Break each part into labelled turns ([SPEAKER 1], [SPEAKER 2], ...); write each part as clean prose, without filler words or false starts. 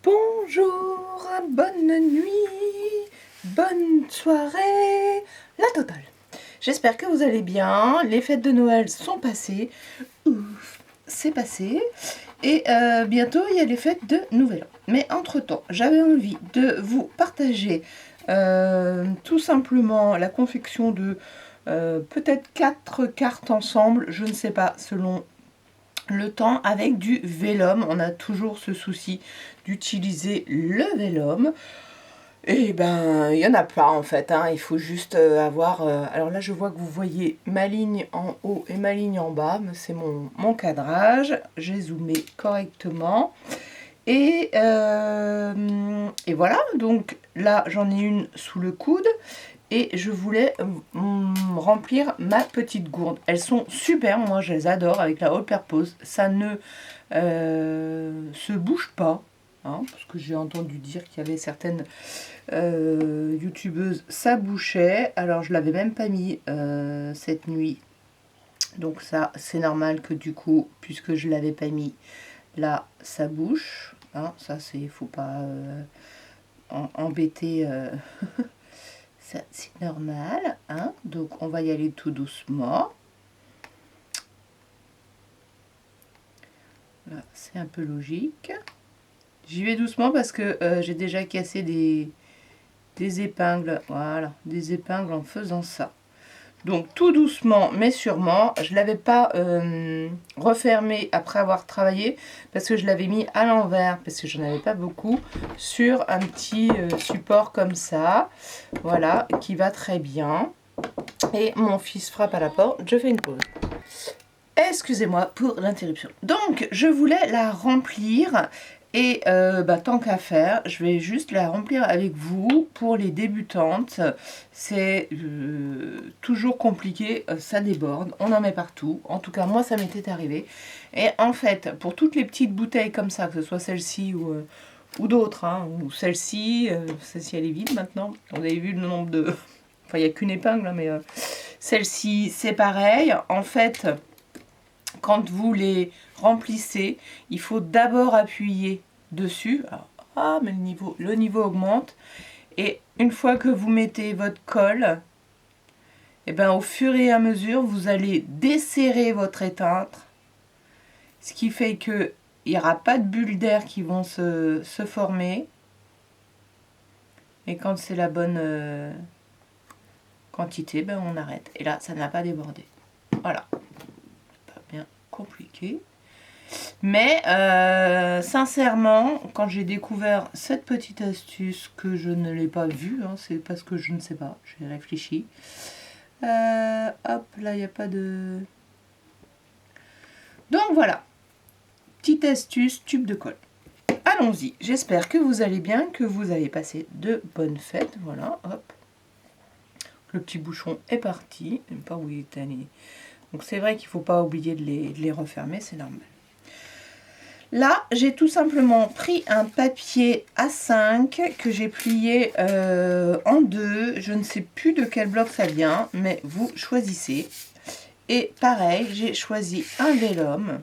[SPEAKER 1] Bonjour, bonne nuit, bonne soirée, la totale. J'espère que vous allez bien, les fêtes de Noël sont passées, ouf, c'est passé, et bientôt il y a les fêtes de Nouvel An. Mais entre-temps, j'avais envie de vous partager tout simplement la confection de peut-être 4 cartes ensemble, je ne sais pas, selon le temps, avec du vélum. On a toujours ce souci d'utiliser le vélum. Et ben, il n'y en a pas en fait, hein. Il faut juste avoir... alors là, je vois que vous voyez ma ligne en haut et ma ligne en bas. C'est mon cadrage. J'ai zoomé correctement. Et voilà, donc là, j'en ai une sous le coude. Et je voulais remplir ma petite gourde. Elles sont super, moi je les adore avec la All Purpose. Ça ne se bouge pas, hein, parce que j'ai entendu dire qu'il y avait certaines youtubeuses, ça bouchait. Alors je l'avais même pas mis cette nuit. Donc ça c'est normal que du coup, puisque je l'avais pas mis, là ça bouche. Hein, ça c'est, faut pas embêter... Ça, c'est normal, hein. Donc on va y aller tout doucement. Là, c'est un peu logique. J'y vais doucement parce que j'ai déjà cassé des épingles. Voilà, des épingles en faisant ça. Donc tout doucement mais sûrement. Je ne l'avais pas refermé après avoir travaillé parce que je l'avais mis à l'envers, parce que je n'en avais pas beaucoup, sur un petit support comme ça. Voilà, qui va très bien. Et mon fils frappe à la porte, je fais une pause. Excusez-moi pour l'interruption. Donc, je voulais la remplir et tant qu'à faire, je vais juste la remplir avec vous. Pour les débutantes, c'est toujours compliqué, ça déborde, on en met partout. En tout cas, moi, ça m'était arrivé. Et en fait, pour toutes les petites bouteilles comme ça, que ce soit celle-ci ou d'autres, hein, ou celle-ci elle est vide maintenant. On avait vu le nombre de... Enfin, il n'y a qu'une épingle, mais celle-ci, c'est pareil. En fait, quand vous les remplissez, il faut d'abord appuyer dessus. Alors, mais le niveau augmente. Et une fois que vous mettez votre colle, et ben, au fur et à mesure, vous allez desserrer votre éteinte. Ce qui fait qu'il n'y aura pas de bulles d'air qui vont se former. Et quand c'est la bonne quantité, ben, on arrête. Et là, ça n'a pas débordé. Voilà. Pas bien compliqué. Mais sincèrement, quand j'ai découvert cette petite astuce, que je ne l'ai pas vue, hein, c'est parce que je ne sais pas, j'ai réfléchi. Hop, là il n'y a pas de... Donc voilà, petite astuce, tube de colle. Allons-y, j'espère que vous allez bien, que vous avez passé de bonnes fêtes. Voilà, hop. Le petit bouchon est parti, je ne sais pas où il est allé. Donc c'est vrai qu'il ne faut pas oublier de les refermer, c'est normal. Là, j'ai tout simplement pris un papier A5 que j'ai plié en deux. Je ne sais plus de quel bloc ça vient, mais vous choisissez. Et pareil, j'ai choisi un vélum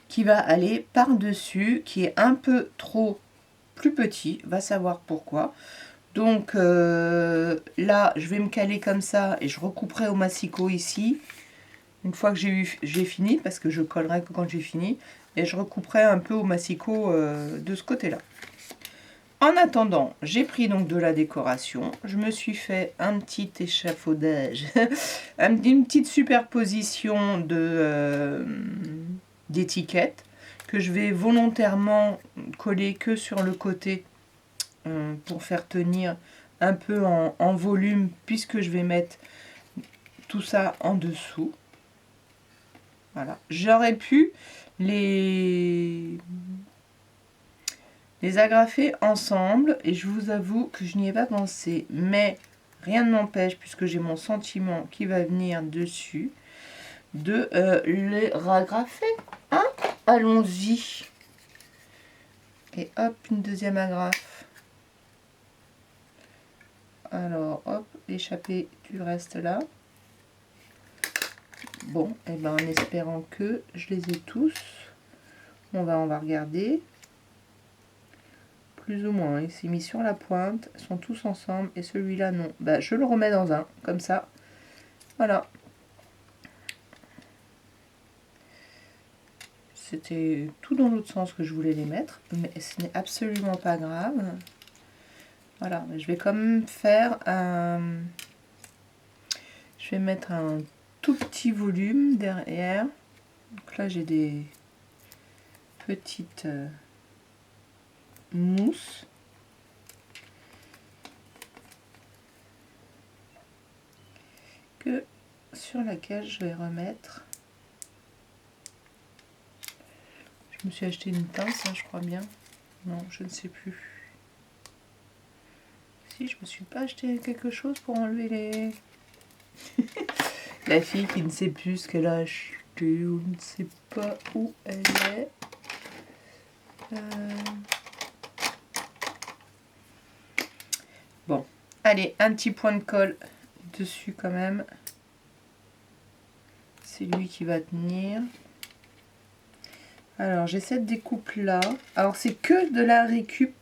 [SPEAKER 1] qui va aller par-dessus, qui est un peu trop plus petit, va savoir pourquoi. Donc là, je vais me caler comme ça et je recouperai au massicot ici. Une fois que j'ai fini, parce que je collerai que quand j'ai fini, et je recouperai un peu au massicot de ce côté-là. En attendant, j'ai pris donc de la décoration. Je me suis fait un petit échafaudage, une petite superposition d'étiquettes que je vais volontairement coller que sur le côté pour faire tenir un peu en volume, puisque je vais mettre tout ça en dessous. Voilà. J'aurais pu les agrafer ensemble et je vous avoue que je n'y ai pas pensé, mais rien ne m'empêche, puisque j'ai mon sentiment qui va venir dessus, de les ragrafer. Hein, allons-y. Et hop, une deuxième agrafe. Alors hop, l'échappée du reste là. Bon, et ben en espérant que je les ai tous, on va regarder. plus ou moins. Il s'est mis sur la pointe, ils sont tous ensemble, et celui-là non. Bah, je le remets dans un, comme ça. Voilà. C'était tout dans l'autre sens que je voulais les mettre, mais ce n'est absolument pas grave. Voilà, je vais quand même faire un... Je vais mettre un tout petit volume derrière. Donc là, j'ai des petites mousses. Sur laquelle je vais remettre. Je me suis acheté une pince, hein, je crois bien. Non, je ne sais plus. Si, je me suis pas acheté quelque chose pour enlever les... La fille qui ne sait plus ce qu'elle a acheté ou ne sait pas où elle est. Bon, allez, un petit point de colle dessus quand même. C'est lui qui va tenir. Alors, j'ai cette découpe là. Alors, c'est que de la récup.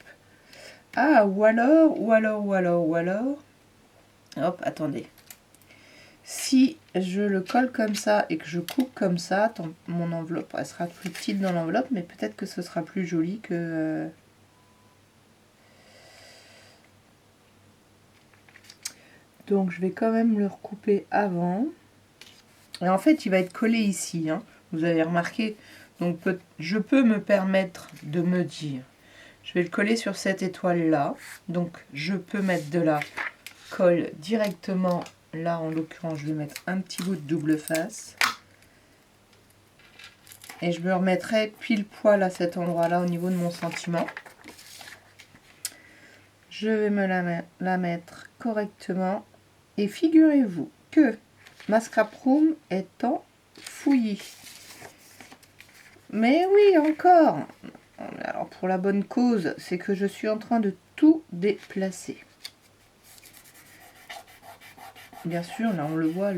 [SPEAKER 1] Ah, ou alors. Hop, attendez. Si je le colle comme ça et que je coupe comme ça, mon enveloppe, elle sera plus petite dans l'enveloppe, mais peut-être que ce sera plus joli que... Donc, je vais quand même le recouper avant. Et en fait, il va être collé ici, hein. Vous avez remarqué. Donc, je peux me permettre de me dire, je vais le coller sur cette étoile-là. Donc, je peux mettre de la colle directement. Là, en l'occurrence, je vais mettre un petit bout de double face. Et je me remettrai pile poil à cet endroit-là, au niveau de mon sentiment. Je vais me la mettre correctement. Et figurez-vous que ma scrap room étant fouillie. Mais oui, encore. Alors pour la bonne cause, c'est que je suis en train de tout déplacer. Bien sûr, là on le voit,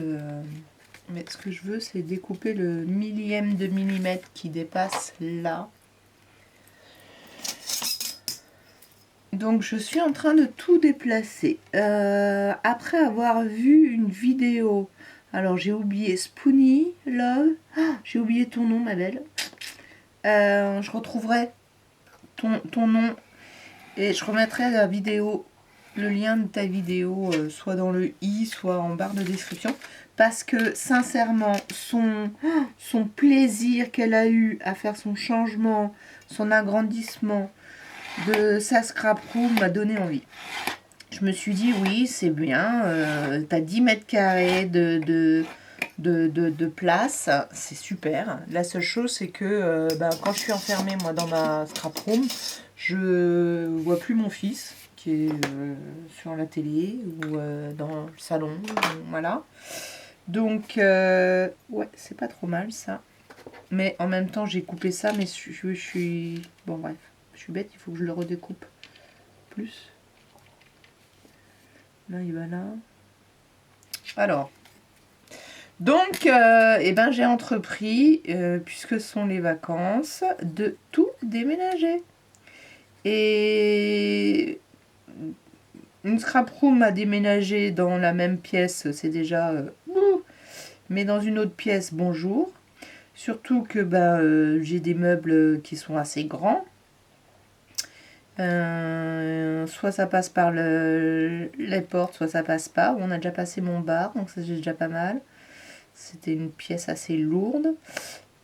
[SPEAKER 1] mais ce que je veux, c'est découper le millième de millimètre qui dépasse là. Donc je suis en train de tout déplacer. Après avoir vu une vidéo, alors j'ai oublié Spoony Love, j'ai oublié ton nom ma belle. Je retrouverai ton nom et je remettrai la vidéo, le lien de ta vidéo, soit dans le i, soit en barre de description. Parce que sincèrement, son plaisir qu'elle a eu à faire son changement, son agrandissement de sa scrap room m'a donné envie. Je me suis dit, oui, c'est bien, tu as 10 mètres carrés de place, c'est super. La seule chose, c'est que quand je suis enfermée, moi, dans ma scrap room, je vois plus mon fils, qui est sur la télé ou dans le salon, voilà. Donc, ouais, c'est pas trop mal, ça. Mais en même temps, j'ai coupé ça, mais je suis... Bon, bref. Je suis bête, il faut que je le redécoupe plus. Là, il va là. Alors, donc, j'ai entrepris, puisque ce sont les vacances, de tout déménager. Et une scrap room à déménager dans la même pièce, c'est déjà... mais dans une autre pièce, bonjour. Surtout que j'ai des meubles qui sont assez grands. Soit ça passe par les portes, soit ça passe pas. On a déjà passé mon bar, donc ça c'est déjà pas mal. C'était une pièce assez lourde.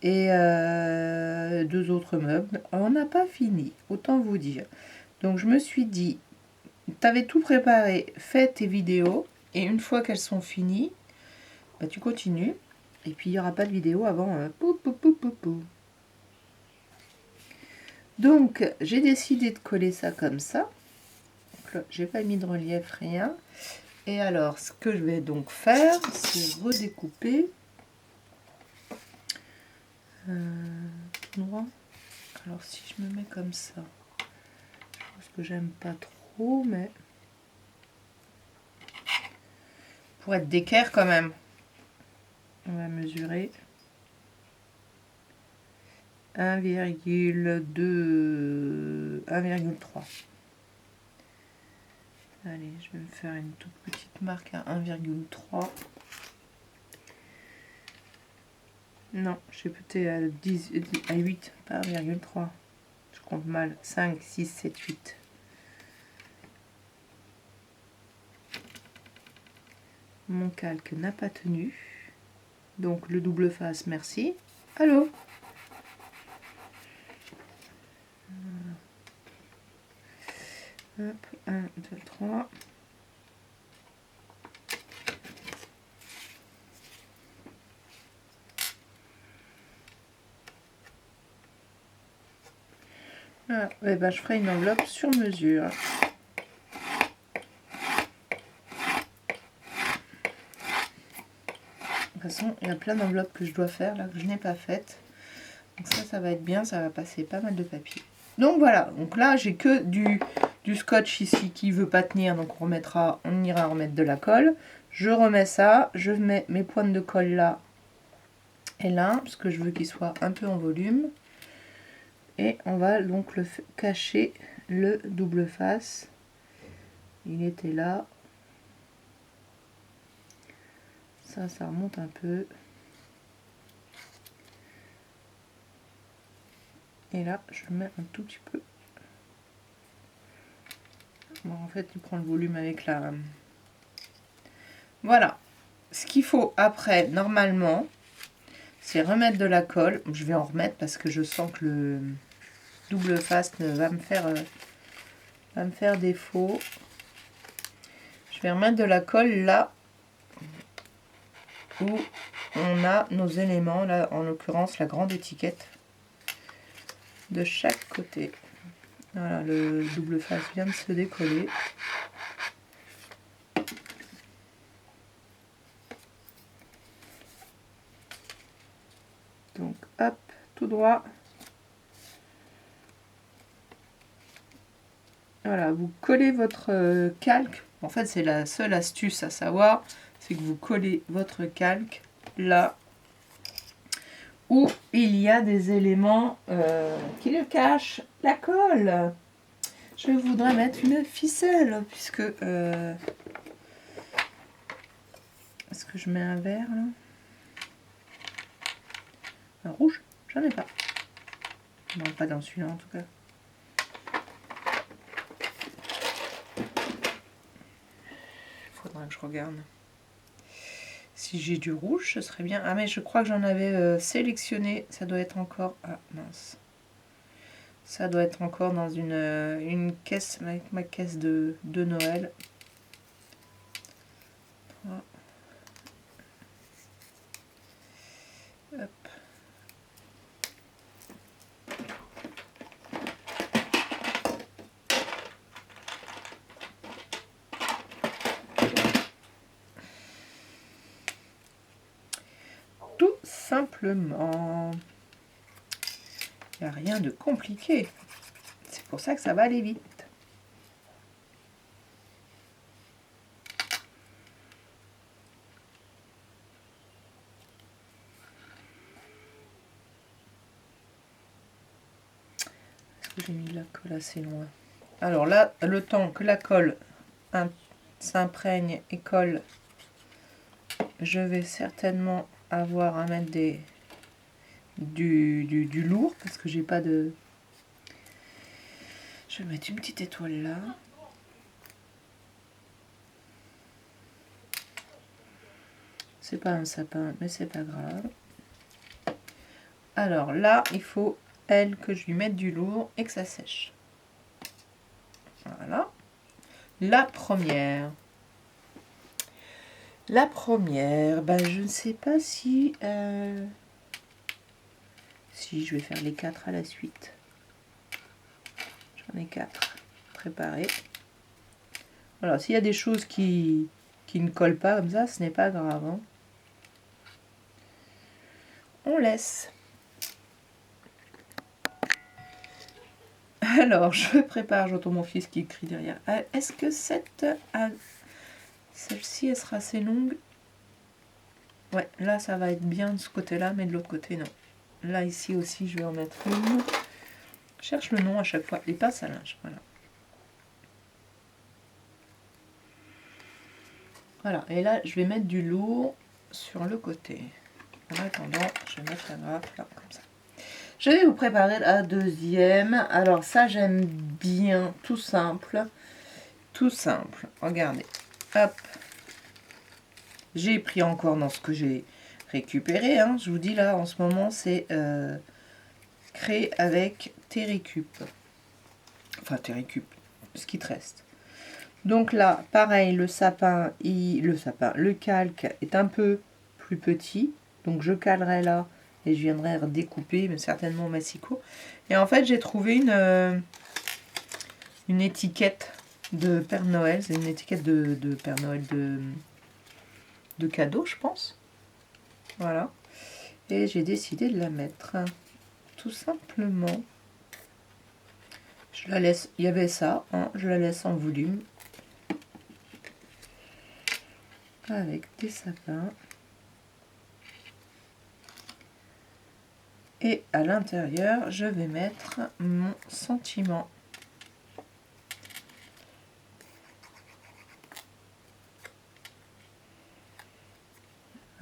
[SPEAKER 1] Et deux autres meubles. On n'a pas fini, autant vous dire. Donc je me suis dit, t'avais tout préparé, fais tes vidéos. Et une fois qu'elles sont finies, tu continues. Et puis il n'y aura pas de vidéo avant. Donc, j'ai décidé de coller ça comme ça. J'ai pas mis de relief, rien. Et alors, ce que je vais donc faire, c'est redécouper. Droit. Alors, si je me mets comme ça, je pense que j'aime pas trop, mais... Pour être d'équerre quand même. On va mesurer. 1,2 1,3. Allez, je vais me faire une toute petite marque à 1,3. Non, j'ai peut-être à 8, pas 1,3. Je compte mal. 5, 6, 7, 8. Mon calque n'a pas tenu. Donc le double face, merci. Allô? Hop, 1, 2, 3. Ah, et ben, je ferai une enveloppe sur mesure. De toute façon, il y a plein d'enveloppes que je dois faire là que je n'ai pas faites. Donc ça va être bien, ça va passer pas mal de papier. Donc voilà, donc là j'ai que du scotch ici qui veut pas tenir, donc on ira remettre de la colle. Je remets ça, je mets mes pointes de colle là et là, parce que je veux qu'il soit un peu en volume. Et on va donc cacher le double face. Il était là. Ça remonte un peu. Et là, je le mets un tout petit peu. Bon, en fait, il prend le volume avec la... Voilà. Ce qu'il faut après, normalement, c'est remettre de la colle. Je vais en remettre parce que je sens que le double face va me faire défaut. Je vais remettre de la colle là où on a nos éléments, là en l'occurrence la grande étiquette de chaque côté. Voilà, le double face vient de se décoller. Donc hop, tout droit. Voilà, vous collez votre calque. En fait, c'est la seule astuce à savoir, c'est que vous collez votre calque là où il y a des éléments qui le cachent. La colle. Je voudrais mettre une ficelle puisque est-ce que je mets un vert là? Un rouge? J'en ai pas. Non, pas dans celui-là en tout cas. Faudra que je regarde. Si j'ai du rouge, ce serait bien. Ah mais je crois que j'en avais sélectionné. Ça doit être encore... Ah mince. Ça doit être encore dans une caisse, avec ma caisse de Noël. Voilà. Hop. Tout simplement. Il n'y a rien de compliqué. C'est pour ça que ça va aller vite. Est-ce que j'ai mis la colle assez loin? Alors là, le temps que la colle s'imprègne et colle, je vais certainement avoir à mettre du lourd parce que j'ai pas de... Je vais mettre une petite étoile là. C'est pas un sapin, mais c'est pas grave. Alors là, il faut, elle, que je lui mette du lourd et que ça sèche. Voilà. La première. La première, ben, je ne sais pas si... si je vais faire les 4 à la suite. J'en ai 4 préparés. Alors, s'il y a des choses qui ne collent pas comme ça, ce n'est pas grave. Hein. On laisse. Alors, je prépare, j'entends mon fils qui crie derrière. Est-ce que celle-ci, elle sera assez longue? Ouais, là, ça va être bien de ce côté-là, mais de l'autre côté, non. Là, ici aussi, je vais en mettre une. Je cherche le nom à chaque fois. Les pinces à linge, voilà. Voilà, et là, je vais mettre du lourd sur le côté. En attendant, je vais mettre la grappe là, comme ça. Je vais vous préparer la deuxième. Alors ça, j'aime bien, tout simple. Tout simple, regardez. Hop. J'ai pris encore dans ce que j'ai récupéré. Hein. Je vous dis là, en ce moment, c'est créé avec Terrecup. Enfin, Terrecup, ce qui te reste. Donc là, pareil, le calque est un peu plus petit. Donc je calerai là et je viendrai redécouper, mais certainement au massicot. Et en fait, j'ai trouvé une étiquette de Père Noël. C'est une étiquette de Père Noël de cadeau, je pense. Voilà. Et j'ai décidé de la mettre. Tout simplement. Je la laisse, il y avait ça, hein, je la laisse en volume. Avec des sapins. Et à l'intérieur, je vais mettre mon sentiment.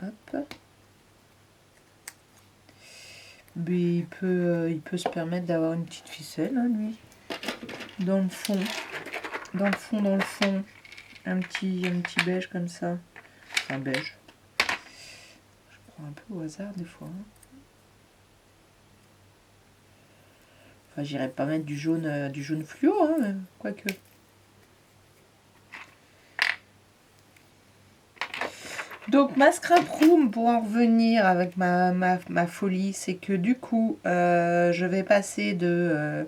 [SPEAKER 1] Hop. Mais il peut se permettre d'avoir une petite ficelle, hein, lui. Dans le fond, un petit beige comme ça. Un beige. Je prends un peu au hasard des fois. Hein. Enfin, j'irai pas mettre du jaune fluo, hein, quoique. Donc ma scrap room, pour en revenir avec ma folie, c'est que du coup, je vais passer de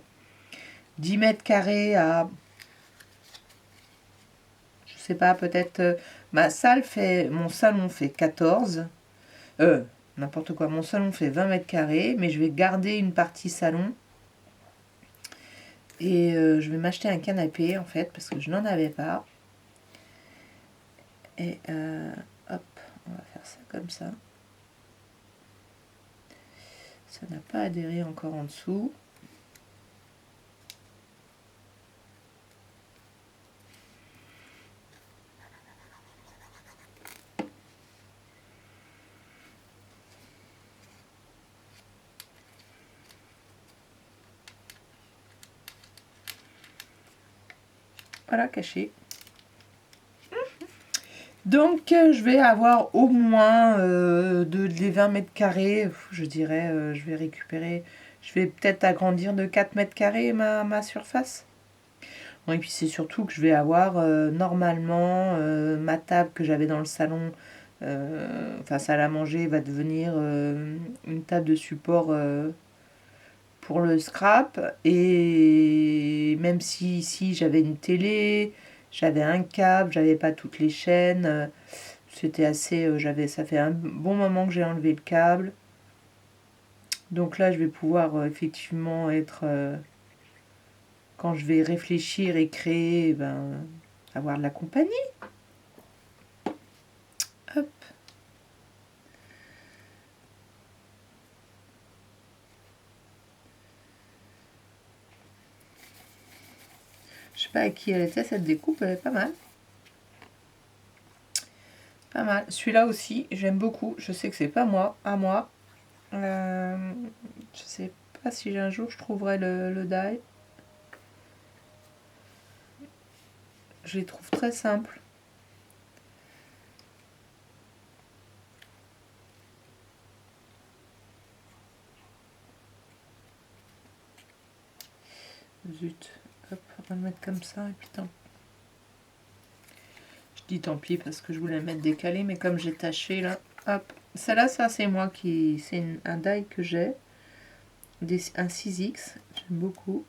[SPEAKER 1] 10 mètres carrés à, je sais pas, peut-être, mon salon fait 14, n'importe quoi, mon salon fait 20 mètres carrés, mais je vais garder une partie salon, et je vais m'acheter un canapé, en fait, parce que je n'en avais pas, et hop, on va faire ça comme ça. Ça n'a pas adhéré encore en dessous. Voilà, caché. Donc, je vais avoir au moins des 20 mètres carrés. Je dirais, je vais récupérer. Je vais peut-être agrandir de 4 mètres carrés ma surface. Bon, et puis, c'est surtout que je vais avoir normalement ma table que j'avais dans le salon, enfin, salle à manger, va devenir une table de support pour le scrap. Et même si ici j'avais une télé, j'avais un câble, j'avais pas toutes les chaînes, c'était assez, ça fait un bon moment que j'ai enlevé le câble. Donc là je vais pouvoir effectivement être, quand je vais réfléchir et créer, avoir de la compagnie. Hop. Je sais pas à qui elle était cette découpe, elle est pas mal. Pas mal. Celui-là aussi, j'aime beaucoup. Je sais que c'est pas moi, à moi. Je sais pas si un jour je trouverai le die. Je les trouve très simples. Zut. Hop, on va le mettre comme ça et puis tant. Je dis tant pis parce que je voulais le mettre décalé, mais comme j'ai taché là, hop. Celle-là, ça c'est moi qui. C'est un die que j'ai. Un 6X. J'aime beaucoup.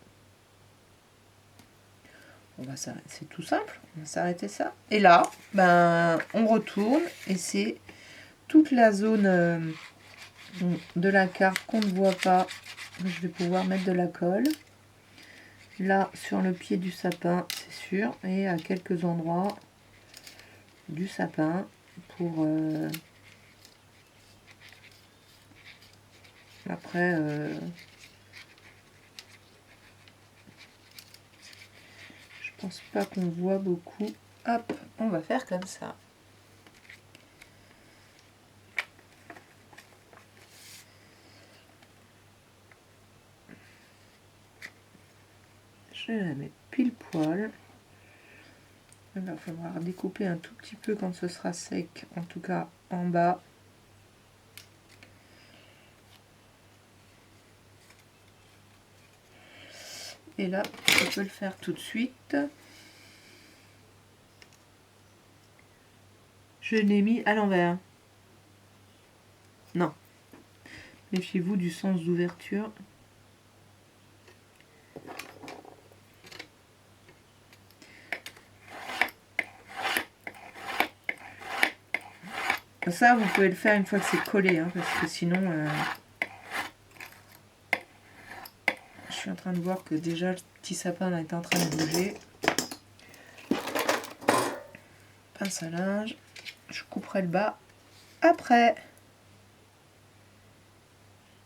[SPEAKER 1] On va s'arrêter. C'est tout simple. On va s'arrêter ça. Et là, on retourne et c'est toute la zone de la carte qu'on ne voit pas. Je vais pouvoir mettre de la colle. Là, sur le pied du sapin, c'est sûr. Et à quelques endroits du sapin pour... après... Je pense pas qu'on voit beaucoup. Hop, on va faire comme ça. Je vais la mettre pile poil. Il va falloir découper un tout petit peu quand ce sera sec, en tout cas en bas. Et là, je peux le faire tout de suite. Je l'ai mis à l'envers. Non. Méfiez-vous du sens d'ouverture. Ça, vous pouvez le faire une fois que c'est collé, hein, parce que sinon... Je suis en train de voir que déjà le petit sapin là, est en train de bouger. Pince à linge. Je couperai le bas après.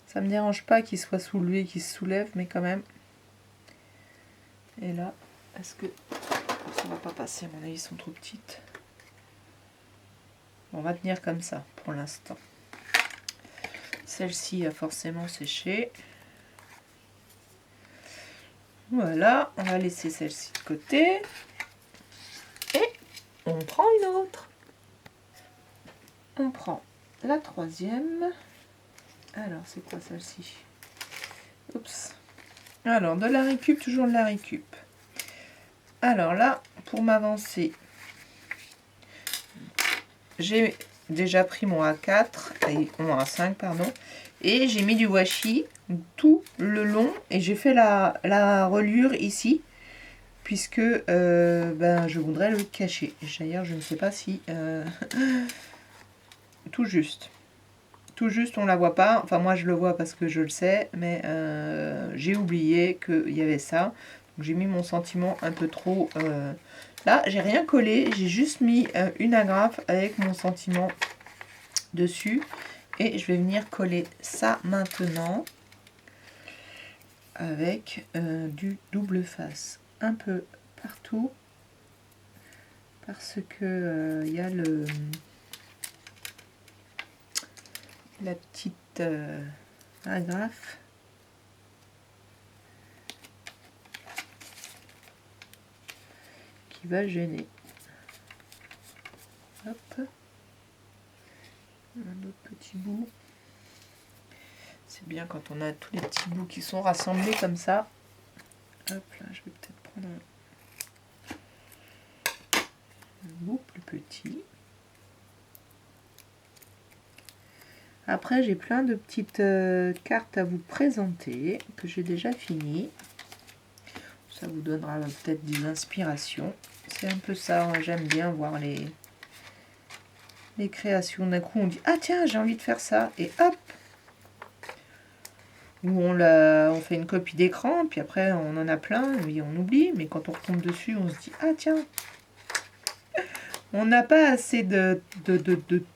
[SPEAKER 1] Ça me dérange pas qu'il soit soulevé, qu'il se soulève, mais quand même. Et là, est-ce que ça va pas passer? À mon avis, ils sont trop petites. On va tenir comme ça pour l'instant. Celle-ci a forcément séché. Voilà, on va laisser celle-ci de côté. Et on prend une autre. On prend la troisième. Alors, c'est quoi celle-ci? Oups. Alors, de la récup, toujours de la récup. Alors là, pour m'avancer, j'ai déjà pris mon A4, mon A5, pardon, et j'ai mis du washi tout le long, et j'ai fait la reliure ici, puisque ben, je voudrais le cacher. D'ailleurs, je ne sais pas si... tout juste. Tout juste, on la voit pas. Enfin, moi, je le vois parce que je le sais, mais j'ai oublié qu'il y avait ça. J'ai mis mon sentiment un peu trop... Là, j'ai rien collé. J'ai juste mis une agrafe avec mon sentiment dessus. Et je vais venir coller ça maintenant avec du double face un peu partout. Parce que il y a la petite agrafe qui va gêner. Hop. Un autre petit bout. C'est bien quand on a tous les petits bouts qui sont rassemblés comme ça. Hop là, je vais peut-être prendre un bout plus petit. Après, j'ai plein de petites cartes à vous présenter que j'ai déjà fini. Ça vous donnera peut-être des inspirations. C'est un peu ça, j'aime bien voir les créations. D'un coup, on dit « Ah tiens, j'ai envie de faire ça !» Et hop! Ou on fait une copie d'écran, puis après, on en a plein, et on oublie. Mais quand on retombe dessus, on se dit « Ah tiens !» On n'a pas assez de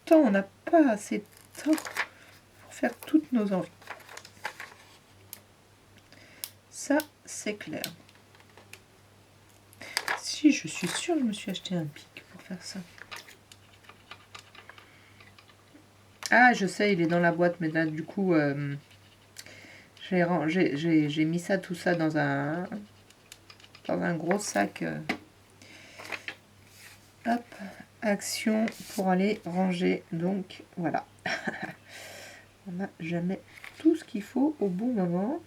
[SPEAKER 1] temps, on n'a pas assez de temps pour faire toutes nos envies. Ça, c'est clair. Si, je suis sûre, je me suis acheté un pic pour faire ça. Ah, je sais, il est dans la boîte, mais là, du coup, j'ai mis ça, tout ça dans un gros sac. Hop, action pour aller ranger. Donc, voilà. On n'a jamais tout ce qu'il faut au bon moment.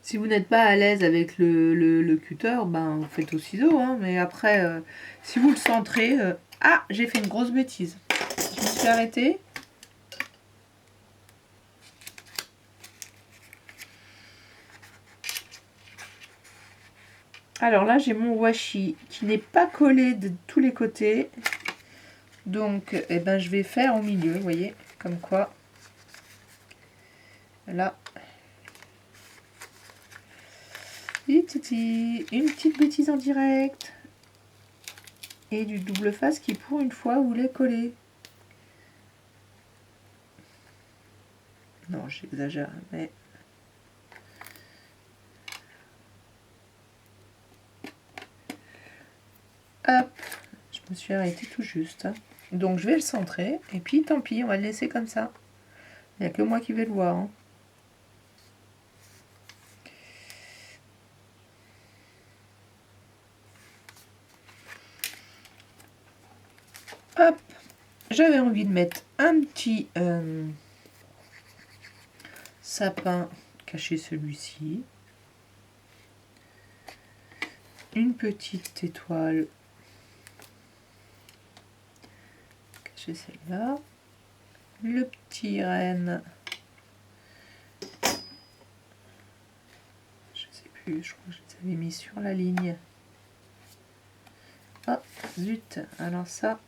[SPEAKER 1] Si vous n'êtes pas à l'aise avec le cutter, ben vous faites au ciseau, hein, mais après, si vous le centrez... Ah, j'ai fait une grosse bêtise. Je me suis arrêtée. Alors là, j'ai mon washi qui n'est pas collé de tous les côtés. Donc, eh ben, je vais faire au milieu, vous voyez, comme quoi. Là. Une petite bêtise en direct. Et du double face qui, pour une fois, voulait coller. Non, j'exagère, mais... Hop, je me suis arrêtée tout juste. Donc je vais le centrer, et puis tant pis, on va le laisser comme ça. Il n'y a que moi qui vais le voir. Hein. Hop, j'avais envie de mettre un petit sapin, cacher celui-ci. Une petite étoile, cacher celle-là. Le petit renne, je sais plus, je crois que je les avais mis sur la ligne. Oh, zut, alors ça...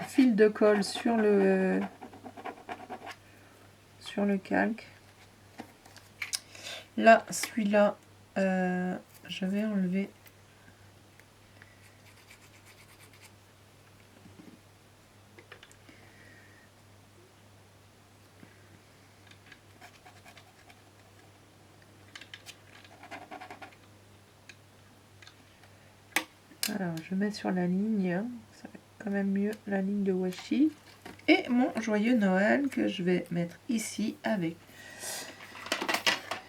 [SPEAKER 1] Fil de colle sur le calque. Là, celui-là, je vais enlever. Alors, je mets sur la ligne, ça va être quand même mieux, la ligne de washi. Et mon joyeux Noël que je vais mettre ici avec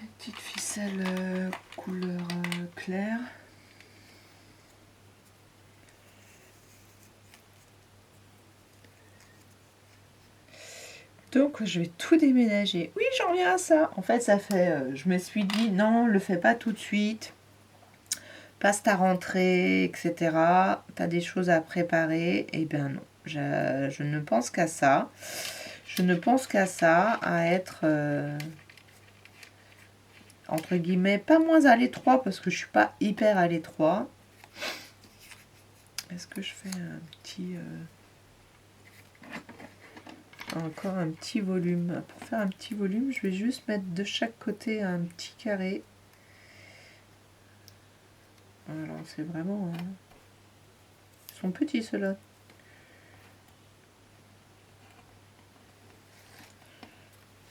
[SPEAKER 1] une petite ficelle couleur claire. Donc je vais tout déménager. Oui, j'en reviens à ça. En fait, ça fait... je me suis dit, non, le fais pas tout de suite. Passe ta rentrée, etc. Tu as des choses à préparer. Eh bien non, je ne pense qu'à ça. Je ne pense qu'à ça, à être... entre guillemets, pas moins à l'étroit, parce que je suis pas hyper à l'étroit. Est-ce que je fais un petit... encore un petit volume. Pour faire un petit volume, je vais juste mettre de chaque côté un petit carré. Alors c'est vraiment... Ils sont petits ceux-là.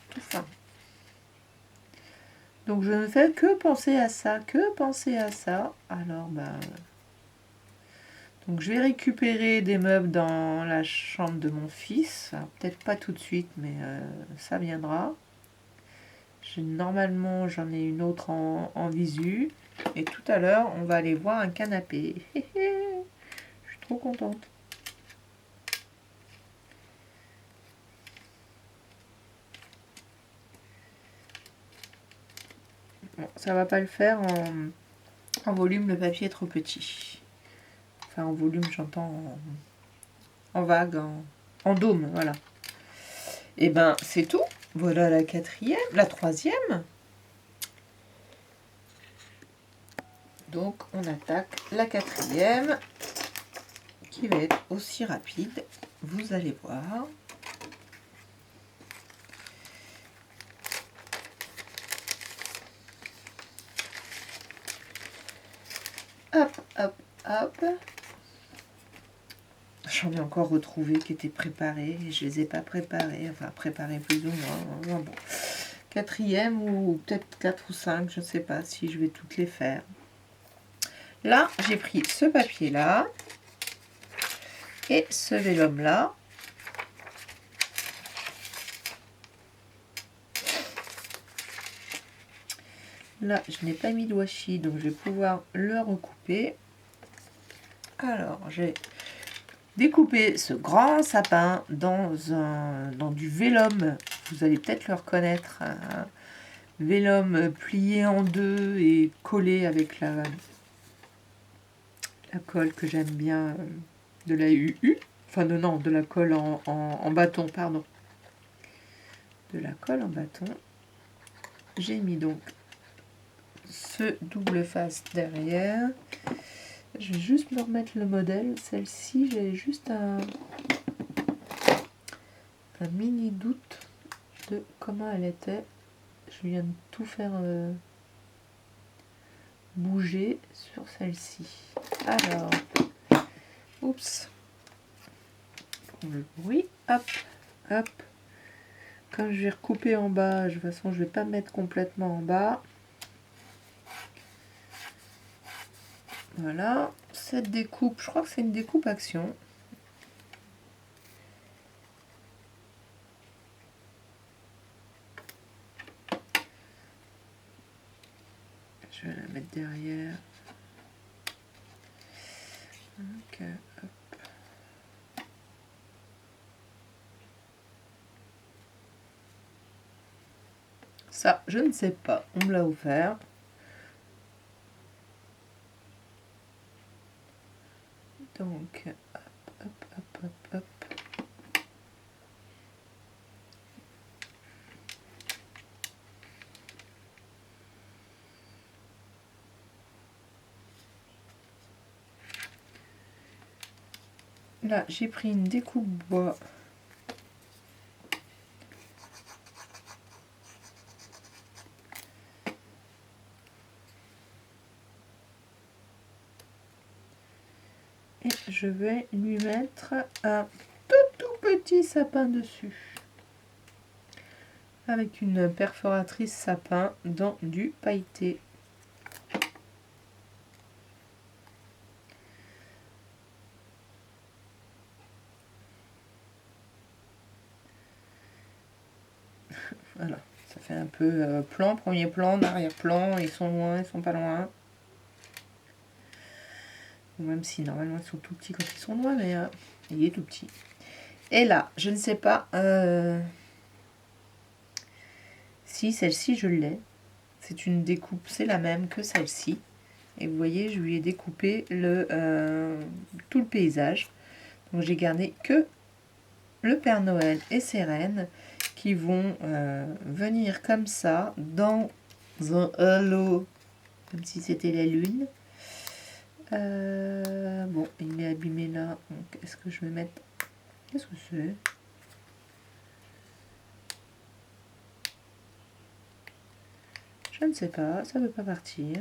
[SPEAKER 1] Tout fin. Donc je ne fais que penser à ça, que penser à ça. Alors bah... Donc je vais récupérer des meubles dans la chambre de mon fils. Peut-être pas tout de suite, mais ça viendra. Normalement, j'en ai une autre en visu. Et tout à l'heure, on va aller voir un canapé. Je suis trop contente. Bon, ça va pas le faire en volume, le papier est trop petit. Enfin, en volume, j'entends en vague, en dôme, voilà. Et ben, c'est tout. Voilà la quatrième, la troisième. Donc, on attaque la quatrième, qui va être aussi rapide. Vous allez voir. Hop, hop, hop. J'en ai encore retrouvé qui étaient préparés. Et je les ai pas préparés. Enfin, préparés plus ou moins. Bon. Quatrième ou peut-être 4 ou 5. Je ne sais pas si je vais toutes les faire. Là, j'ai pris ce papier-là. Et ce vélum-là. Là, je n'ai pas mis de washi, donc je vais pouvoir le recouper. Alors, j'ai découpé ce grand sapin dans du vélum. Vous allez peut-être le reconnaître. Un vélum plié en deux et collé avec la colle que j'aime bien de la UU. Enfin, non, de la colle en bâton, pardon. De la colle en bâton. J'ai mis donc ce double face derrière. Je vais juste me remettre le modèle. Celle-ci, j'ai juste un mini doute de comment elle était. Je viens de tout faire bouger sur celle-ci. Alors, oups, pour le bruit, hop, hop. Quand je vais recouper en bas, de toute façon, je vais pas mettre complètement en bas. Voilà, cette découpe, je crois que c'est une découpe action. Je vais la mettre derrière. Ok, hop. Ça, je ne sais pas, on me l'a offert. Donc, hop, hop, hop, hop, hop. Là, j'ai pris une découpe bois. Et je vais lui mettre un tout petit sapin dessus. Avec une perforatrice sapin dans du pailleté. Voilà, ça fait un peu plan, premier plan, arrière-plan, ils sont loin, ils sont pas loin. Même si normalement ils sont tout petits quand ils sont loin, mais il est tout petit. Et là, je ne sais pas si celle-ci je l'ai. C'est une découpe, c'est la même que celle-ci. Et vous voyez, je lui ai découpé tout le paysage. Donc j'ai gardé que le Père Noël et ses reines qui vont venir comme ça dans un halo, comme si c'était la lune. Bon, il m'est abîmé là. Donc est-ce que je vais mettre... Qu'est-ce que c'est? Je ne sais pas, ça ne veut pas partir.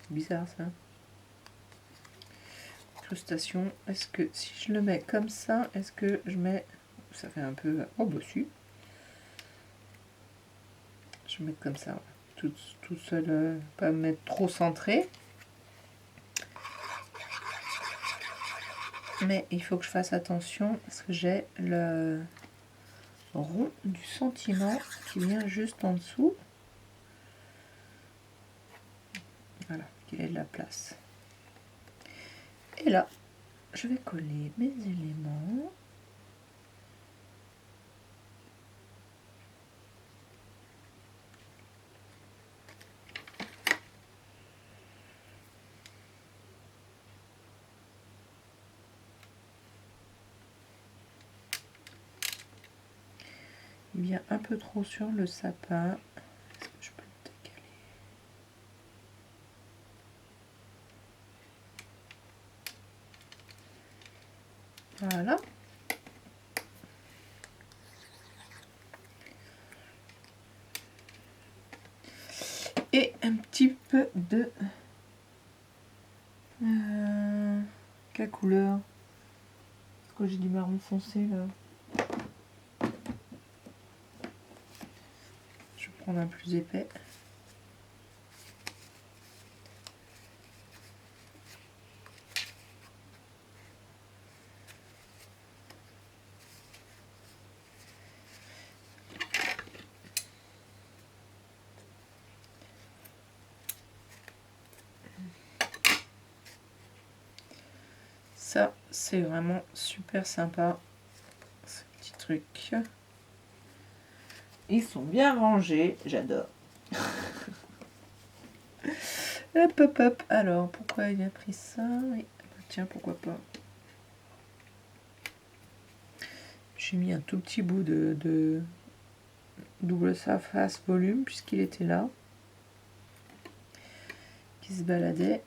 [SPEAKER 1] C'est bizarre ça. Incrustation, est-ce que si je le mets comme ça, est-ce que je mets... Ça fait un peu... Oh bah si. Je vais mettre comme ça, tout seul, pas me mettre trop centré. Mais il faut que je fasse attention parce que j'ai le rond du sentiment qui vient juste en dessous. Voilà, qu'il ait de la place. Et là, je vais coller mes éléments. Il vient un peu trop sur le sapin. Est-ce que je peux le décaler? Voilà. Et un petit peu de... quelle couleur? Parce que j'ai du marron foncé là. Je vais prendre un plus épais. Ça, c'est vraiment super sympa, ce petit truc. Ils sont bien rangés, j'adore. Hop, hop, hop. Alors, pourquoi il a pris ça? Oui. Tiens, pourquoi pas. J'ai mis un tout petit bout de double surface volume, puisqu'il était là, qui se baladait.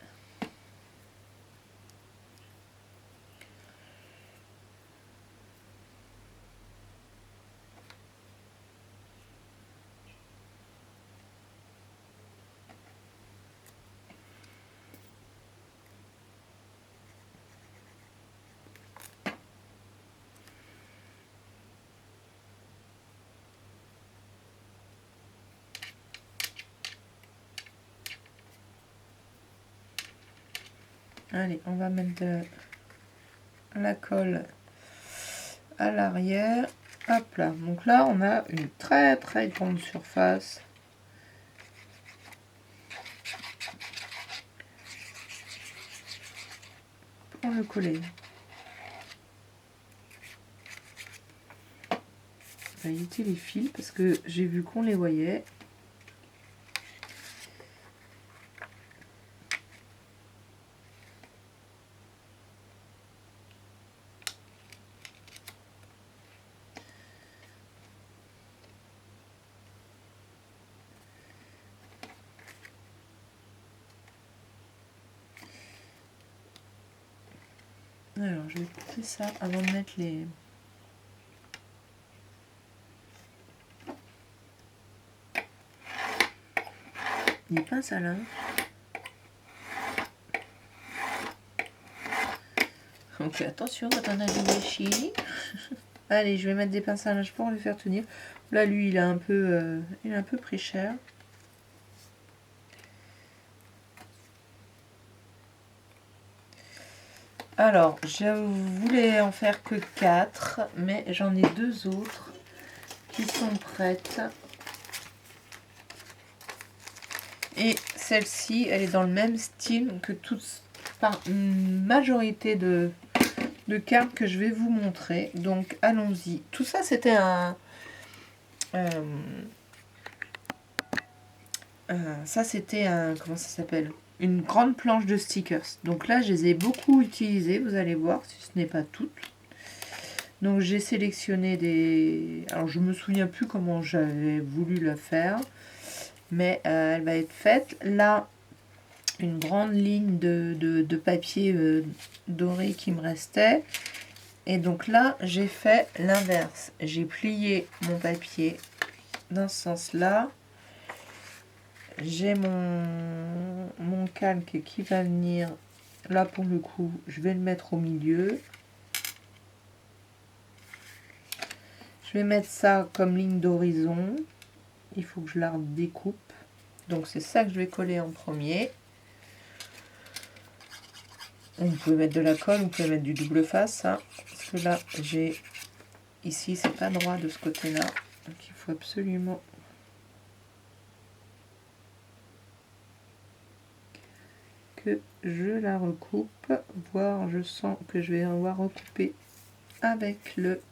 [SPEAKER 1] Allez, on va mettre de la colle à l'arrière. Hop là. Donc là, on a une très très grande surface. Pour le coller. On va éviter les fils parce que j'ai vu qu'on les voyait. Alors, je vais couper ça avant de mettre les pinces à linge. Donc attention quand on a du gâchis. Allez, je vais mettre des pinces à linge pour le faire tenir. Là, lui, il a un peu pris cher. Alors, je voulais en faire que 4, mais j'en ai 2 autres qui sont prêtes. Et celle-ci, elle est dans le même style que toute une majorité de cartes que je vais vous montrer. Donc, allons-y. Tout ça, c'était ça, c'était comment ça s'appelle? Une grande planche de stickers. Donc là, je les ai beaucoup utilisées, vous allez voir, si ce n'est pas toutes. Donc j'ai sélectionné des... Alors je me souviens plus comment j'avais voulu la faire, mais elle va être faite. Là, une grande ligne de papier doré qui me restait. Et donc là, j'ai fait l'inverse. J'ai plié mon papier dans ce sens-là. J'ai mon calque qui va venir. Là, pour le coup, je vais le mettre au milieu. Je vais mettre ça comme ligne d'horizon. Il faut que je la découpe. Donc, c'est ça que je vais coller en premier. Vous pouvez mettre de la colle, vous pouvez mettre du double face. Hein, parce que là, j'ai... Ici, c'est pas droit de ce côté-là. Donc, il faut absolument... que je la recoupe, voire je sens que je vais avoir recoupé avec le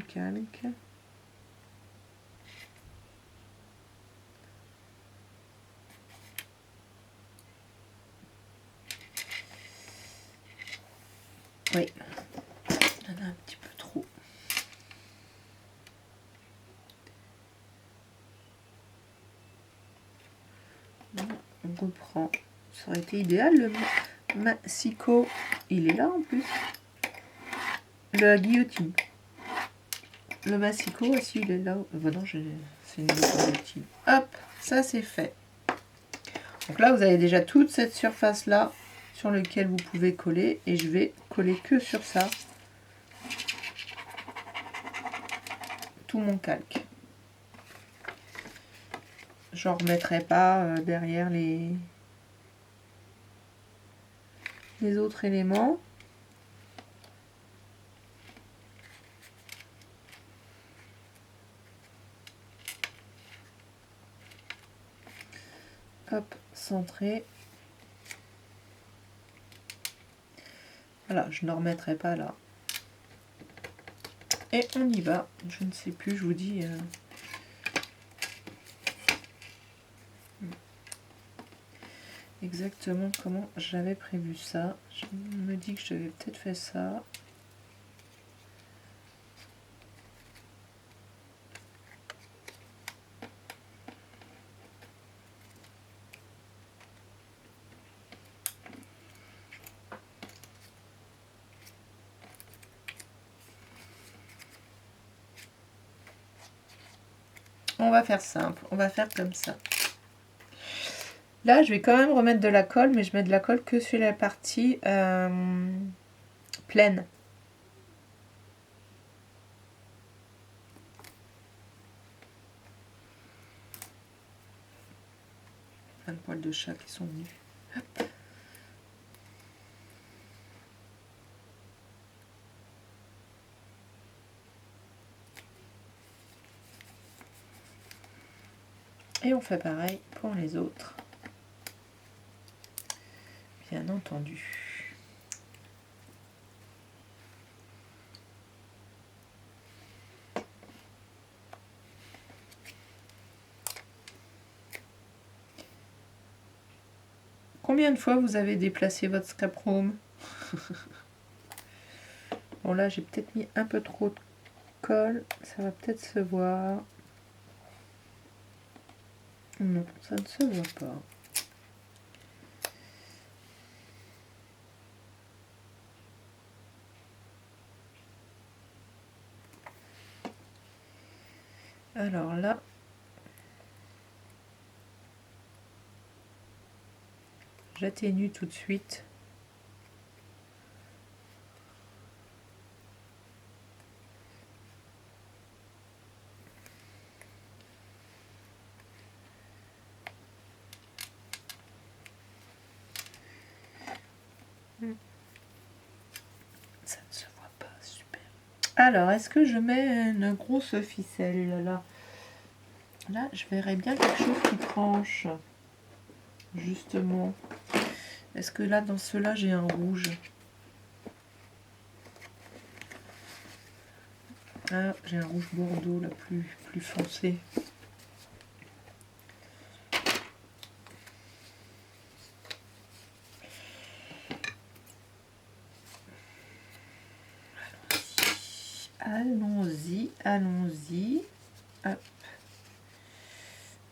[SPEAKER 1] calque. Oui, il y en a un petit peu trop. On reprend. Ça aurait été idéal. Le massicot, il est là en plus. La guillotine. Le massicot aussi, il est là. Bah non, c'est une guillotine. Hop, ça c'est fait. Donc là, vous avez déjà toute cette surface-là sur laquelle vous pouvez coller. Et je vais coller que sur ça. Tout mon calque. J'en remettrai pas derrière les autres éléments. Hop, centré. Voilà, je ne remettrai pas là. Et on y va. Je ne sais plus, je vous dis... exactement comment j'avais prévu ça. Je me dis que j'avais peut-être fait ça. On va faire simple, on va faire comme ça. Là, je vais quand même remettre de la colle, mais je mets de la colle que sur la partie pleine. plein de poils de chat qui sont venus. Hop. Et on fait pareil pour les autres. Bien entendu. Combien de fois vous avez déplacé votre scrap room? Bon là j'ai peut-être mis un peu trop de colle, ça va peut-être se voir. Non, ça ne se voit pas. Alors là, j'atténue tout de suite. Ça ne se voit pas, super. Alors, est-ce que je mets une grosse ficelle là? Là, je verrais bien quelque chose qui tranche, justement. Est-ce que là, dans ceux-là, j'ai un rouge? Ah, j'ai un rouge bordeaux, là, plus foncé. Allons-y, allons-y. Hop.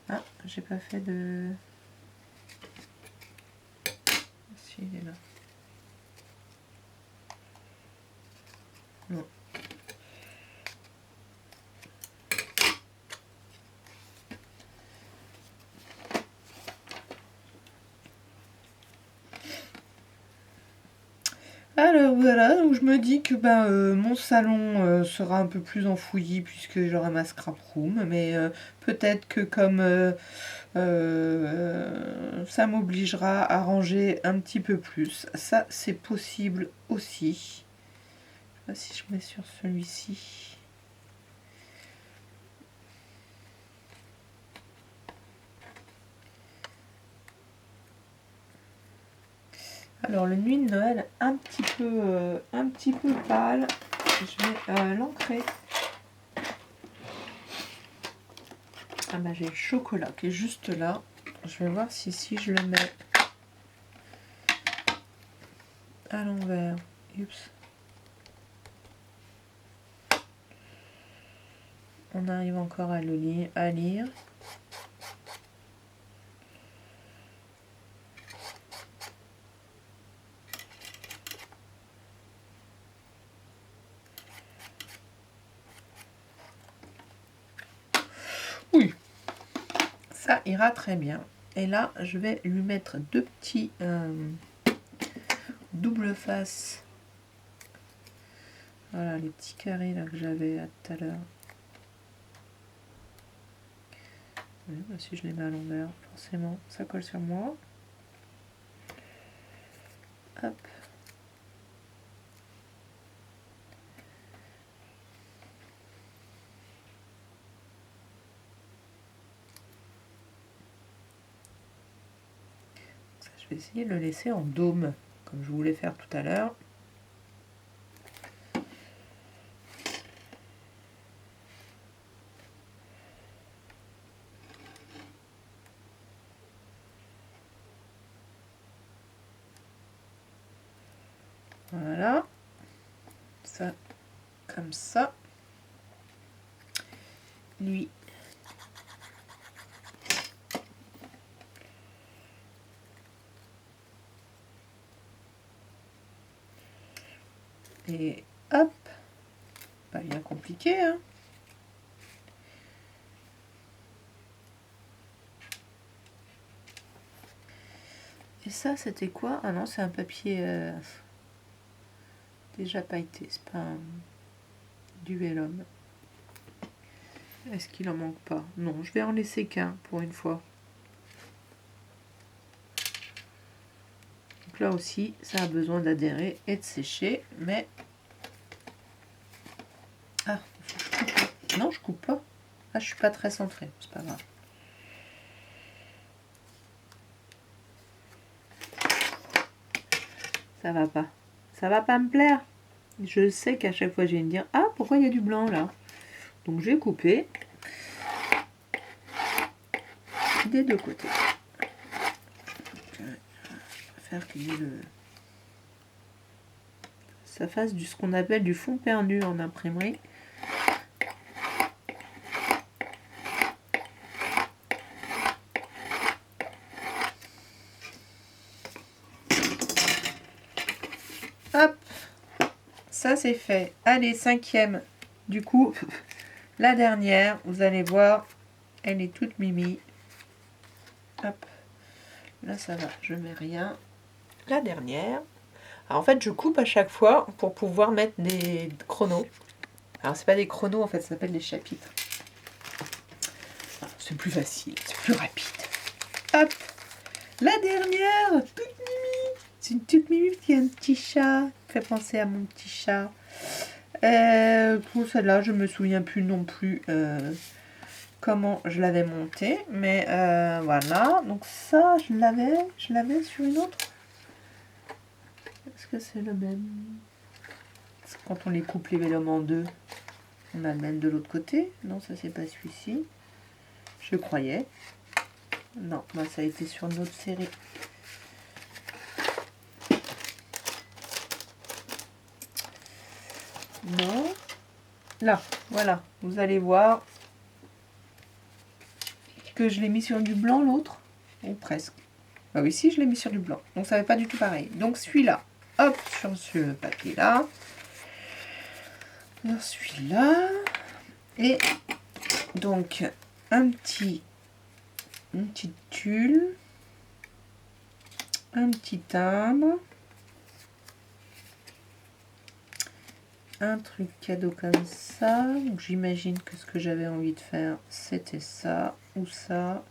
[SPEAKER 1] Ah, j'ai pas fait de... Si, il est là. Non. Alors voilà, donc je me dis que mon salon sera un peu plus enfoui puisque j'aurai ma scrap room, mais peut-être que comme ça m'obligera à ranger un petit peu plus, ça c'est possible aussi. Je sais pas si je mets sur celui-ci. Alors le nuit de Noël un petit peu pâle, je vais l'ancrer. Ah bah j'ai le chocolat qui est juste là. Je vais voir si je le mets à l'envers. Oups. On arrive encore à le lire. Oui, ça ira très bien. Et là, je vais lui mettre deux petits double face. Voilà, les petits carrés là que j'avais tout à l'heure. Oui, bah, si je les mets à l'envers, forcément, ça colle sur moi. Hop. Ça, je vais essayer de le laisser en dôme, comme je voulais faire tout à l'heure. Voilà, ça, comme ça. Lui, et hop, pas bien compliqué, hein. Et ça, c'était quoi? Ah non, c'est un papier déjà pailleté, c'est pas du vélum. Est-ce qu'il en manque pas? Non, je vais en laisser qu'un pour une fois. Donc là aussi, ça a besoin d'adhérer et de sécher, mais... Ah, je coupe. Non, je coupe pas. Ah, je suis pas très centrée, c'est pas grave. Ça va pas. Ça va pas me plaire. Je sais qu'à chaque fois, je vais me dire, ah, pourquoi il y a du blanc là? Donc, je vais couper des deux côtés. Je préfère qu'il y ait ça fasse ce qu'on appelle du fond perdu en imprimerie. Hop, ça c'est fait. Allez, cinquième. Du coup, la dernière, vous allez voir, elle est toute mimi. Hop, là ça va, je mets rien. La dernière. Alors, en fait, je coupe à chaque fois pour pouvoir mettre des chronos. Alors, c'est pas des chronos, en fait, ça s'appelle des chapitres. C'est plus facile, c'est plus rapide. Hop, la dernière, toute mimi. C'est une toute mimi qui a un petit chat. Fait penser à mon petit chat. Pour celle-là, je me souviens plus non plus comment je l'avais montée. Mais voilà. Donc ça, je l'avais sur une autre. Est-ce que c'est le même? Quand on les coupe les vélums en deux, on a le même de l'autre côté. Non, ça c'est pas celui-ci. Je croyais. Non, bah, ça a été sur une autre série. Non. Là, voilà. Vous allez voir que je l'ai mis sur du blanc l'autre. Ou presque. Bah oui, si, je l'ai mis sur du blanc. Donc ça n'est pas du tout pareil. Donc celui-là, hop, sur ce papier-là. Celui-là. Et donc, une petite tulle. Un petit timbre. Un truc cadeau comme ça. Donc j'imagine que ce que j'avais envie de faire, c'était ça ou ça.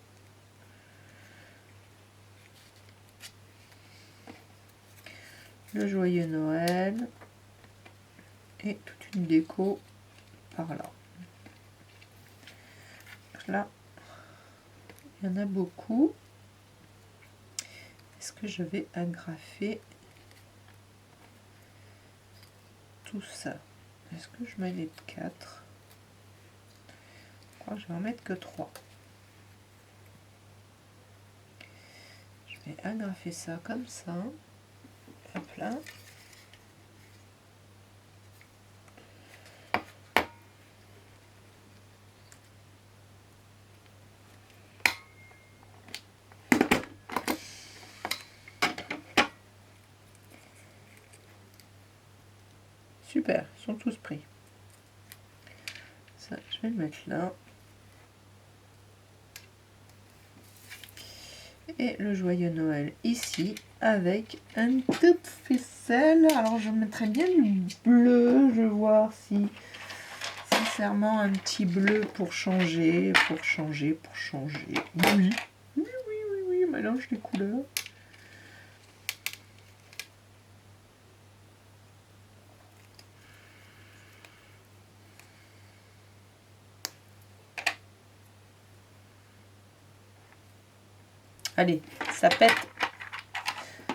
[SPEAKER 1] Le joyeux Noël. Et toute une déco par là. Là, il y en a beaucoup. Est-ce que je vais agrafer tout ça? Est-ce que je mets les 4? Je crois que je vais en mettre que 3. Je vais agrafer ça comme ça. Hop là. Super, ils sont tous pris. Ça, je vais le mettre là. Et le joyeux Noël ici, avec une petite ficelle. Alors je mettrais bien du bleu, je vais voir si, sincèrement, un petit bleu pour changer, pour changer. Oui, oui, mélange les couleurs. Allez, ça pète.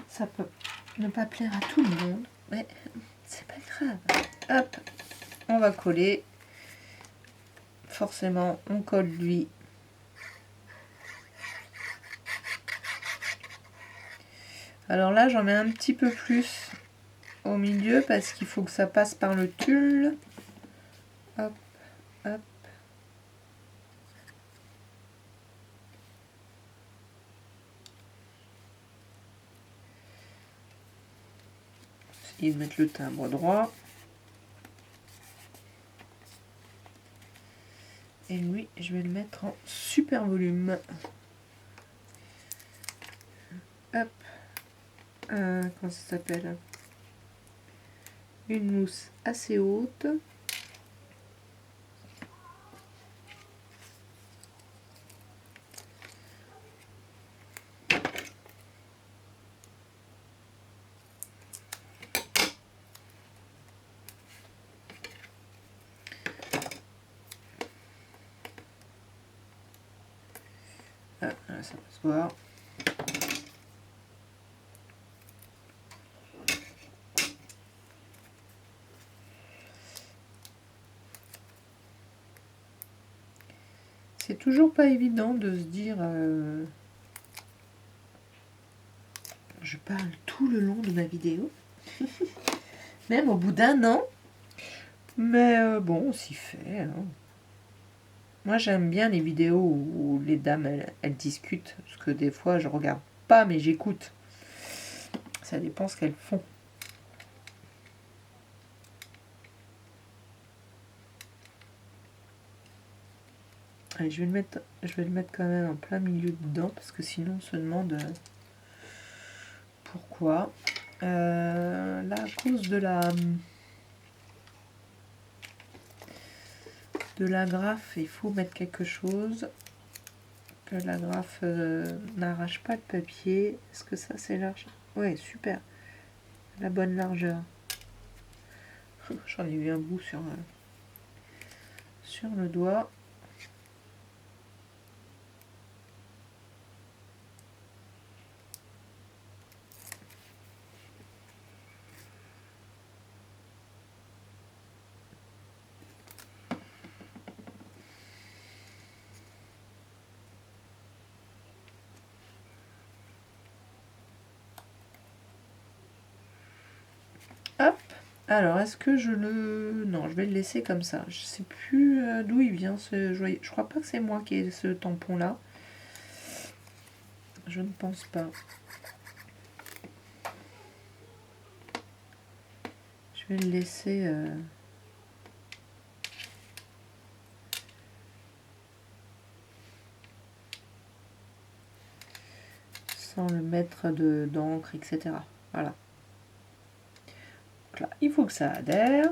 [SPEAKER 1] Ça peut ne pas plaire à tout le monde, mais c'est pas grave. Hop, on va coller. Forcément, on colle lui. Alors là, j'en mets un petit peu plus au milieu parce qu'il faut que ça passe par le tulle. Hop, hop. Essayer de mettre le timbre droit. Et lui, je vais le mettre en super volume. Hop. Comment ça s'appelle? Une mousse assez haute. Là, ça peut se voir. C'est toujours pas évident de se dire je parle tout le long de ma vidéo. Même au bout d'un an. Mais bon, on s'y fait. Hein. Moi, j'aime bien les vidéos où les dames, elles discutent. Parce que des fois, je regarde pas, mais j'écoute. Ça dépend ce qu'elles font. Allez, je vais le mettre quand même en plein milieu dedans. Parce que sinon, on se demande pourquoi. Là, à cause de l'agrafe, il faut mettre quelque chose. Que l'agrafe n'arrache pas le papier. Est-ce que ça, c'est large? Ouais, super. La bonne largeur. J'en ai eu un bout sur le doigt. Hop. Alors, est-ce que je le... Non, je vais le laisser comme ça. Je sais plus d'où il vient ce joyeux. Je crois pas que c'est moi qui ai ce tampon-là. Je ne pense pas. Je vais le laisser... sans le mettre d'encre, etc. Voilà. Donc là, il faut que ça adhère.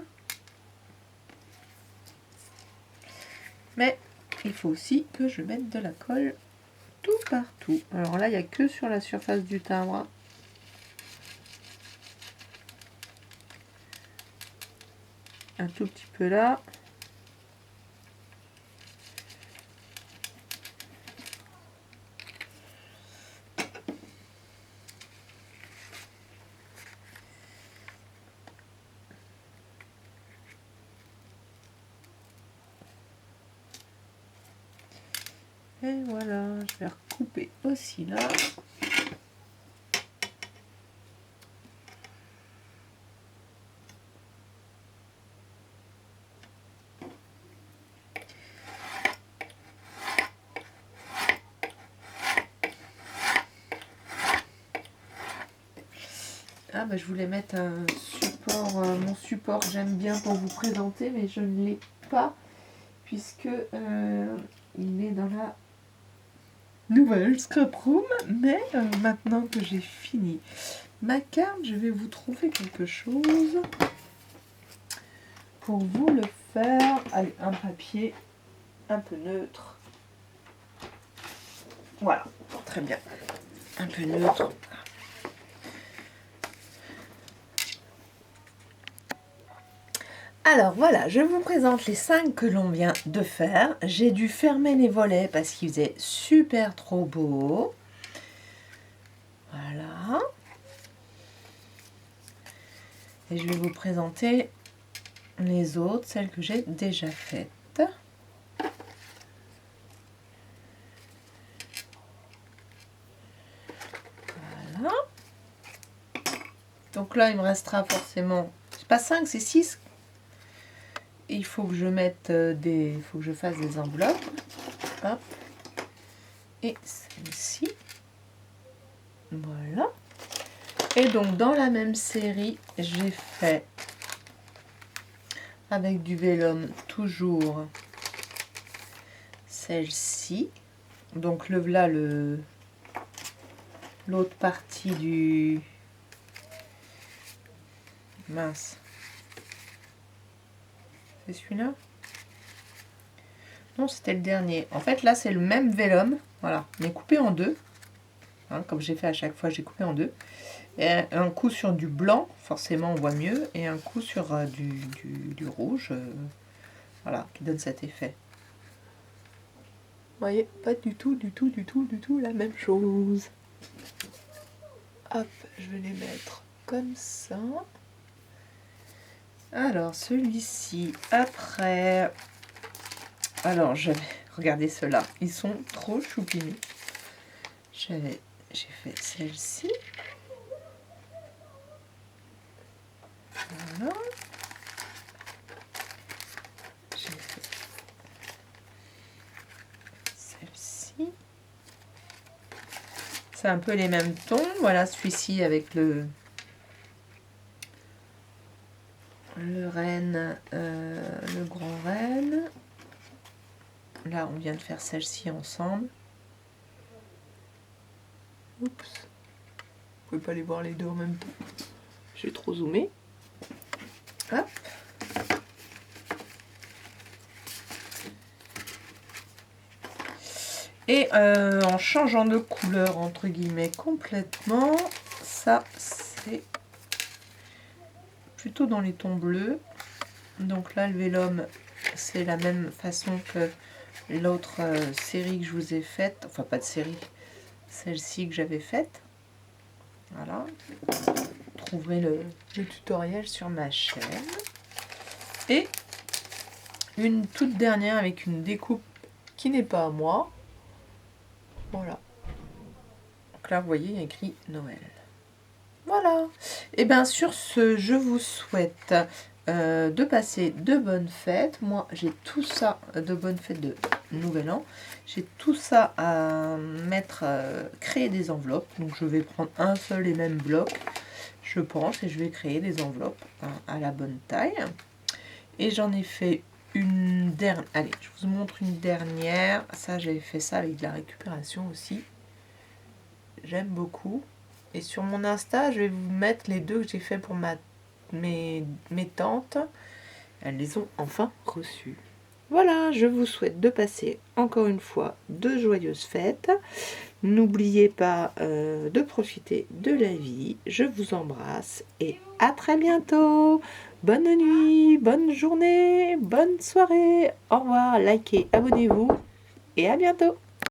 [SPEAKER 1] Mais il faut aussi que je mette de la colle tout partout. Alors là, il n'y a que sur la surface du timbre. Un tout petit peu là. Et voilà, je vais recouper aussi là. Ah bah je voulais mettre un support, mon support j'aime bien pour vous présenter, mais je ne l'ai pas puisque il est dans la nouvelle scrap room. Mais maintenant que j'ai fini ma carte, je vais vous trouver quelque chose pour vous le faire. Allez, un papier un peu neutre. Voilà, très bien. Un peu neutre. Alors voilà, je vous présente les 5 que l'on vient de faire. J'ai dû fermer les volets parce qu'il faisait super trop beau. Voilà. Et je vais vous présenter les autres, celles que j'ai déjà faites. Voilà. Donc là, il me restera forcément, c'est pas 5, c'est 6. Il faut que je mette il faut que je fasse des enveloppes. Hop. Et celle-ci. Voilà. Et donc dans la même série, j'ai fait avec du vélum toujours celle-ci. Donc là l'autre partie du mince. C'est celui-là? Non, c'était le dernier. En fait, là, c'est le même vélum. Voilà, mais coupé en deux. Hein, comme j'ai fait à chaque fois, j'ai coupé en deux. Et un coup sur du blanc, forcément, on voit mieux. Et un coup sur du rouge. Voilà, qui donne cet effet. voyez, pas du tout la même chose. Hop, je vais les mettre comme ça. Alors, celui-ci, après... Alors, regardez ceux-là, ils sont trop choupinés. J'ai fait celle-ci. Voilà. J'ai fait celle-ci. C'est un peu les mêmes tons. Voilà, celui-ci avec le renne, le grand renne. Là, on vient de faire celle-ci ensemble. Oups. Vous pouvez pas les voir les deux en même temps. J'ai trop zoomé. Hop. Et en changeant de couleur, entre guillemets, complètement, ça, c'est plutôt dans les tons bleus. Donc là, le vélum, c'est la même façon que l'autre série que je vous ai faite. Enfin, pas de série, celle-ci que j'avais faite. Voilà. Vous trouverez le tutoriel sur ma chaîne. Et une toute dernière avec une découpe qui n'est pas à moi. Voilà. Donc là, vous voyez, il y a écrit Noël. Voilà. Et bien sur ce, je vous souhaite de passer de bonnes fêtes. Moi, j'ai tout ça, de bonnes fêtes de Nouvel An. J'ai tout ça à mettre, créer des enveloppes. Donc je vais prendre un seul et même bloc, je pense, et je vais créer des enveloppes à la bonne taille. Et j'en ai fait une dernière. Allez, je vous montre une dernière. Ça, j'avais fait ça avec de la récupération aussi. J'aime beaucoup. Et sur mon Insta, je vais vous mettre les deux que j'ai fait pour mes tantes. Elles les ont enfin reçues. Voilà, je vous souhaite de passer encore une fois de joyeuses fêtes. N'oubliez pas de profiter de la vie. Je vous embrasse et à très bientôt. Bonne nuit, bonne journée, bonne soirée. Au revoir, likez, abonnez-vous et à bientôt.